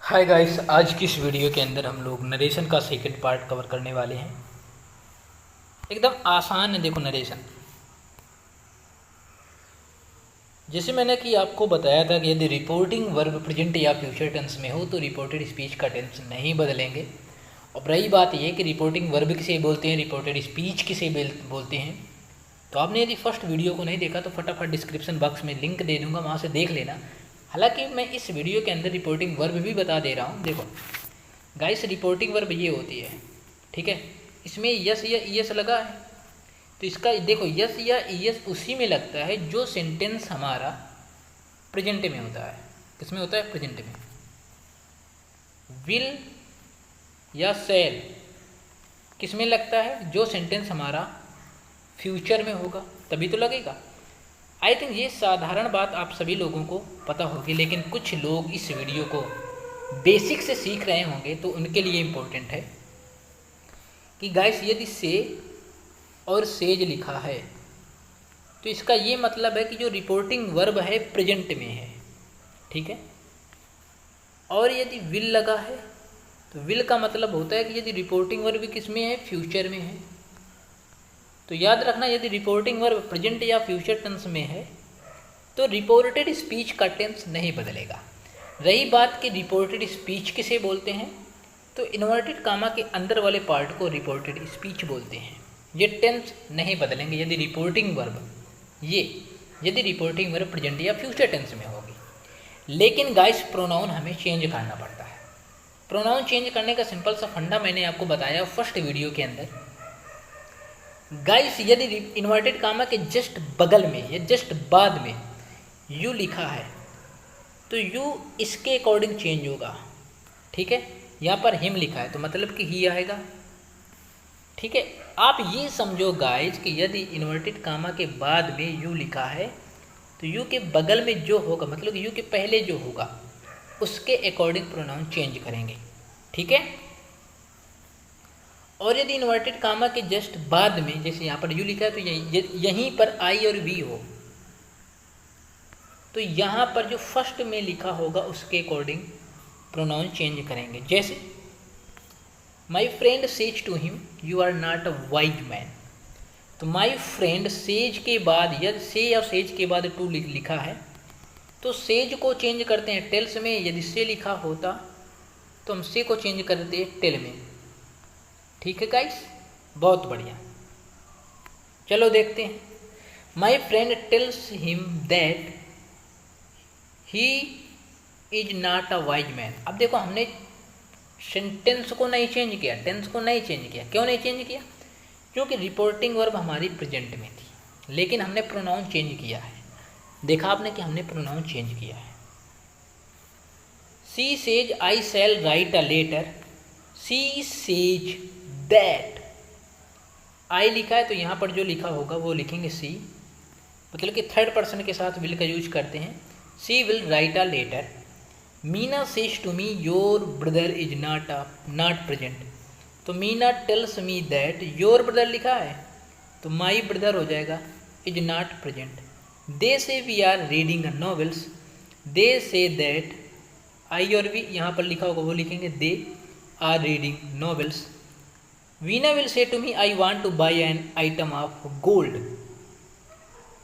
Hi guys, आज की इस वीडियो के अंदर हम लोग नरेशन का सेकंड पार्ट कवर करने वाले हैं। एकदम आसान है। देखो नरेशन, जैसे मैंने कि आपको बताया था कि यदि रिपोर्टिंग वर्ब प्रेजेंट या फ्यूचर टेंस में हो तो रिपोर्टेड स्पीच का टेंस नहीं बदलेंगे। और रही बात यह कि रिपोर्टिंग वर्ब किसे बोलते हैं, रिपोर्टेड स्पीच किसे बोलते हैं, तो आपने यदि फर्स्ट वीडियो को नहीं देखा तो फटाफट डिस्क्रिप्शन बॉक्स में लिंक दे दूंगा, वहाँ से देख लेना। हालांकि मैं इस वीडियो के अंदर रिपोर्टिंग वर्ब भी बता दे रहा हूँ। देखो गाइस, रिपोर्टिंग वर्ब ये होती है, ठीक है। इसमें यस या ईएस लगा है, तो इसका देखो यस या ईएस उसी में लगता है जो सेंटेंस हमारा प्रेजेंट में होता है। किसमें होता है? प्रेजेंट में। विल या सेल किस में लगता है? जो सेंटेंस हमारा फ्यूचर में होगा तभी तो लगेगा। आई थिंक ये साधारण बात आप सभी लोगों को पता होगी, लेकिन कुछ लोग इस वीडियो को बेसिक से सीख रहे होंगे तो उनके लिए इम्पोर्टेंट है कि गाइस यदि से और सेज लिखा है तो इसका ये मतलब है कि जो रिपोर्टिंग वर्ब है प्रेजेंट में है, ठीक है। और यदि विल लगा है तो विल का मतलब होता है कि यदि रिपोर्टिंग वर्ब किस में है? फ्यूचर में है। तो याद रखना, यदि रिपोर्टिंग वर्ब प्रेजेंट या फ्यूचर टेंस में है तो रिपोर्टेड स्पीच का टेंस नहीं बदलेगा। रही बात कि रिपोर्टेड स्पीच किसे बोलते हैं, तो इन्वर्टेड कामा के अंदर वाले पार्ट को रिपोर्टेड स्पीच बोलते हैं। ये टेंस नहीं बदलेंगे यदि रिपोर्टिंग वर्ब प्रेजेंट या फ्यूचर टेंस में होगी। लेकिन गाइस प्रोनाउन हमें चेंज करना पड़ता है। प्रोनाउन चेंज करने का सिंपल सा फंडा मैंने आपको बताया फर्स्ट वीडियो के अंदर। गाइस यदि इन्वर्टेड कामा के जस्ट बगल में या जस्ट बाद में यू लिखा है तो यू इसके अकॉर्डिंग चेंज होगा, ठीक है। यहाँ पर हिम लिखा है तो मतलब कि ही आएगा, ठीक है। आप ये समझो गाइज कि यदि इन्वर्टेड कामा के बाद में यू लिखा है तो यू के बगल में जो होगा, मतलब कि यू के पहले जो होगा उसके अकॉर्डिंग प्रोनाउन चेंज करेंगे, ठीक है। और यदि इन्वर्टेड कामा के जस्ट बाद में जैसे यहाँ पर यू लिखा है तो यहीं पर आई और वी हो तो यहाँ पर जो फर्स्ट में लिखा होगा उसके अकॉर्डिंग प्रोनाउन चेंज करेंगे। जैसे my friend says to him you are not a wise man, तो माई फ्रेंड सेज के बाद यदि से या सेज के बाद टू लिखा है तो सेज को चेंज करते हैं टेल्स में। यदि से लिखा होता तो हम से को चेंज करते हैं टेल में, ठीक है गाइस। बहुत बढ़िया, चलो देखते हैं। My friend tells him that he is not a wise man. अब देखो हमने सेंटेंस को नहीं चेंज किया, टेंस को नहीं चेंज किया। क्यों नहीं चेंज किया? क्योंकि रिपोर्टिंग वर्ब हमारी प्रेजेंट में थी, लेकिन हमने प्रोनाउन चेंज किया है। देखा आपने कि हमने प्रोनाउन चेंज किया है। She says I shall write a letter, she says that. I लिखा है तो यहाँ पर जो लिखा होगा वो लिखेंगे सी, मतलब कि थर्ड पर्सन के साथ विल का यूज करते हैं। She will write a letter. Meena says to me your brother is not present, तो Meena tells me that your brother लिखा है तो माई ब्रदर हो जाएगा is not present. They say we are reading a novels, they say that आई और we यहाँ पर लिखा होगा वो लिखेंगे they are reading novels. Veena will say to me I want to buy an item of gold,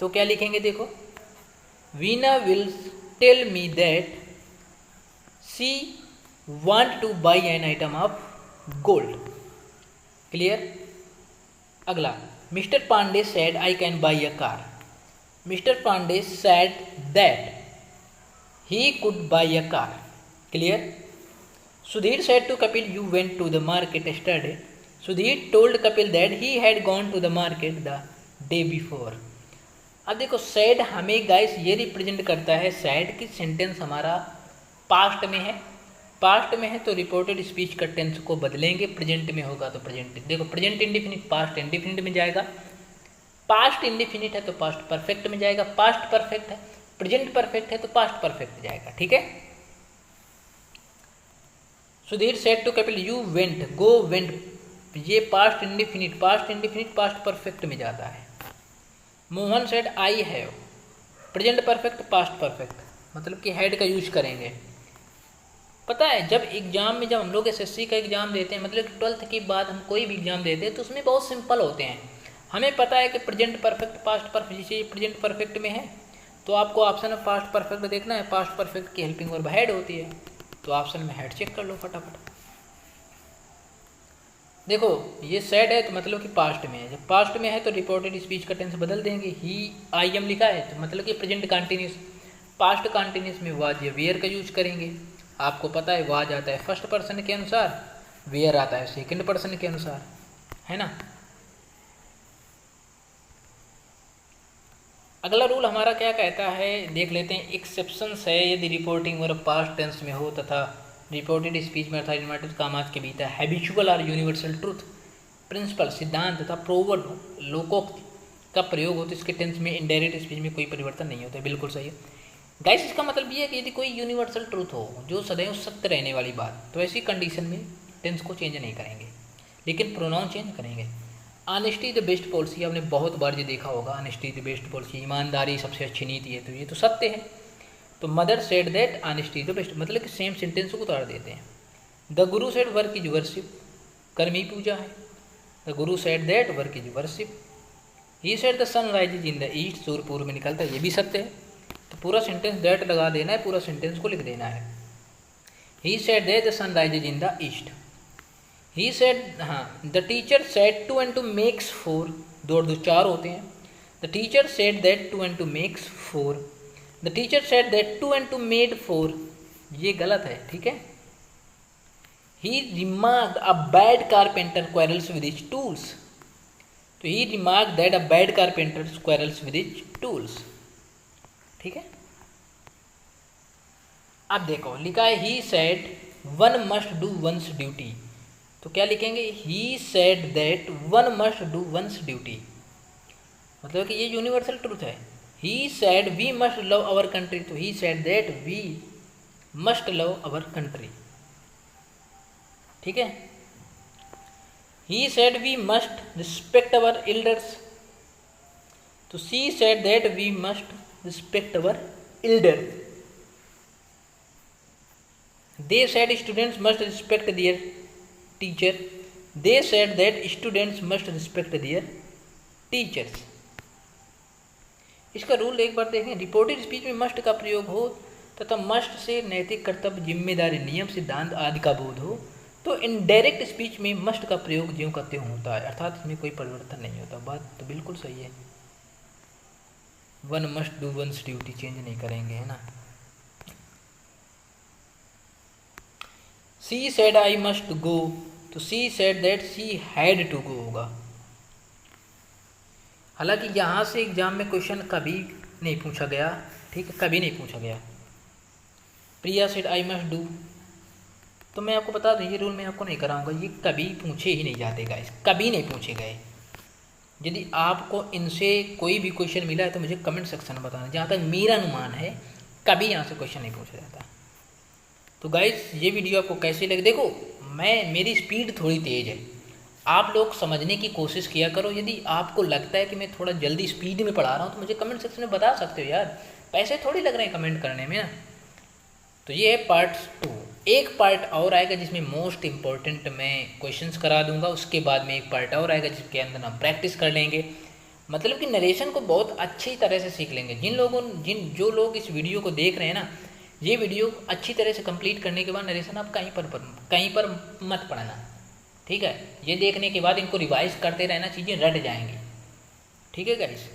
तो क्या लिखेंगे? देखो Veena will tell me that she want to buy an item of gold. Clear? अगला, mister Pandey said I can buy a car, mister Pandey said that he could buy a car. Clear? Sudhir said to Kapil you went to the market yesterday, Sudhir told Kapil that he had gone to the market the day before. अब देखो sad हमें guys ये represent करता है, sad की sentence हमारा past में है। पास्ट में है तो रिपोर्टेड स्पीच का टेंस को बदलेंगे, प्रेजेंट में होगा तो प्रेजेंट। देखो प्रेजेंट इंडिफिनिट पास्ट इंडिफिनिट में जाएगा, पास्ट इंडिफिनिट है तो पास्ट परफेक्ट में जाएगा, पास्ट परफेक्ट है प्रेजेंट परफेक्ट है तो पास्ट परफेक्ट जाएगा, ठीक है। Sudhir said to Kapil you went, go went, ये पास्ट इंडिफिनिट पास्ट परफेक्ट में जाता है। Mohan said I have, present perfect past perfect, मतलब कि हैड का यूज करेंगे। पता है जब एग्ज़ाम में, जब हम लोग एसएससी का एग्ज़ाम देते हैं, मतलब कि 12th के बाद हम कोई भी एग्ज़ाम देते हैं तो उसमें बहुत सिंपल होते हैं। हमें पता है कि प्रेजेंट परफेक्ट, पास्ट परफेक्ट, जैसे प्रेजेंट परफेक्ट में है तो आपको ऑप्शन में पास्ट परफेक्ट देखना है, पास्ट परफेक्ट की हेल्पिंग वर्ब हैड होती है, तो ऑप्शन में हैड चेक कर लो फटाफट। देखो ये सेड है तो मतलब कि पास्ट में है, जब पास्ट में है तो रिपोर्टेड स्पीच का टेंस बदल देंगे। ही आई एम लिखा है तो मतलब कि प्रेजेंट कंटिन्यूस, पास्ट कंटिन्यूस में वाज या वेयर का यूज करेंगे। आपको पता है वाज आता है फर्स्ट पर्सन के अनुसार, वेयर आता है सेकंड पर्सन के अनुसार, है ना। अगला रूल हमारा क्या कहता है देख लेते हैं। एक्सेप्शंस है यदि रिपोर्टिंग वर्ब पास्ट टेंस में हो तथा रिपोर्टेड स्पीच में अर्थात इन्वर्टेड कामास के भीतर हैबिचुअल और यूनिवर्सल ट्रूथ, प्रिंसिपल, सिद्धांत तथा प्रोवर्ब, लोकोक्ति का प्रयोग हो तो इसके टेंस में इनडायरेक्ट स्पीच में कोई परिवर्तन नहीं होता है। बिल्कुल सही है गाइस। इसका मतलब ये है कि यदि कोई यूनिवर्सल ट्रूथ हो जो सदैव सत्य रहने वाली बात, तो ऐसी कंडीशन में टेंस को चेंज नहीं करेंगे, लेकिन प्रोनाउन चेंज करेंगे। ऑनेस्टी द बेस्ट पॉलिसी, आपने बहुत बार ये देखा होगा, ऑनेस्टी द बेस्ट पॉलिसी, ईमानदारी सबसे अच्छी नीति है, तो ये तो सत्य है। तो mother said that honesty the best, मतलब कि सेम सेंटेंस को उतार देते हैं। The guru said work is worship, कर्म ही पूजा है। The guru said that work is worship. He said the sun rises in the east, सूर्य पूर्व में निकलता है, ये भी सत्य है। तो पूरा सेंटेंस दैट लगा देना है, पूरा सेंटेंस को लिख देना है। He said that the sun rises in the east. He said, हाँ, the teacher said 2 and 2 makes 4, 2 और 2 4 होते हैं। The teacher said that 2 and 2 makes 4। The teacher said that 2 and 2 made 4, ये गलत है, ठीक है। He remarked a bad carpenter quarrels with his tools, तो he remarked that a bad carpenter quarrels with his tools, ठीक है। अब देखो लिखा है he said one must do one's duty, तो क्या लिखेंगे, he said that one must do one's duty, मतलब कि ये यूनिवर्सल ट्रूथ है। He said we must love our country, तो he said that we must love our country, ठीक है। He said we must respect our elders, तो she said that we must respect our elder. They said students must respect their teacher, they said that students must respect there teachers. इसका rule एक बार देखें। Reported speech में must का प्रयोग हो तथा must say नैतिक कर्तव्य, जिम्मेदारी, नियम, सिद्धांत आदि का बोध हो, तो इनडायरेक्ट स्पीच में मस्ट का प्रयोग ज्यों का त्यों होता है, अर्थात इसमें कोई परिवर्तन नहीं होता। बात तो बिल्कुल सही है, one must do one's duty change नहीं करेंगे, है ना। She said I must go, तो she said that she had to go होगा। हालांकि यहाँ से एग्जाम में क्वेश्चन कभी नहीं पूछा गया, ठीक है, कभी नहीं पूछा गया। प्रिया सेड आई मस्ट डू, तो मैं आपको बता दूँ ये रूल मैं आपको नहीं कराऊंगा, ये कभी पूछे ही नहीं जाते गाइस, कभी नहीं पूछे गए। यदि आपको इनसे कोई भी क्वेश्चन मिला है तो मुझे कमेंट सेक्शन में बताना। जहाँ तक मेरा अनुमान है कभी यहाँ से क्वेश्चन नहीं पूछा जाता। तो गाइस ये वीडियो आपको कैसी लगी, देखो मेरी स्पीड थोड़ी तेज़ है, आप लोग समझने की कोशिश किया करो। यदि आपको लगता है कि मैं थोड़ा जल्दी स्पीड में पढ़ा रहा हूँ तो मुझे कमेंट सेक्शन में बता सकते हो यार, पैसे थोड़ी लग रहे हैं कमेंट करने में ना। तो ये है पार्ट 2। एक पार्ट और आएगा जिसमें मोस्ट इम्पॉर्टेंट मैं क्वेश्चंस करा दूंगा, उसके बाद में एक पार्ट और आएगा जिसके अंदर हम प्रैक्टिस कर लेंगे, मतलब कि नरेशन को बहुत अच्छी तरह से सीख लेंगे। जो लोग इस वीडियो को देख रहे हैं ना, ये वीडियो अच्छी तरह से कंप्लीट करने के बाद नरेशन आप कहीं पर मत पढ़ना, ठीक है। ये देखने के बाद इनको रिवाइज करते रहना, चीज़ें रट जाएंगी, ठीक है गाइस।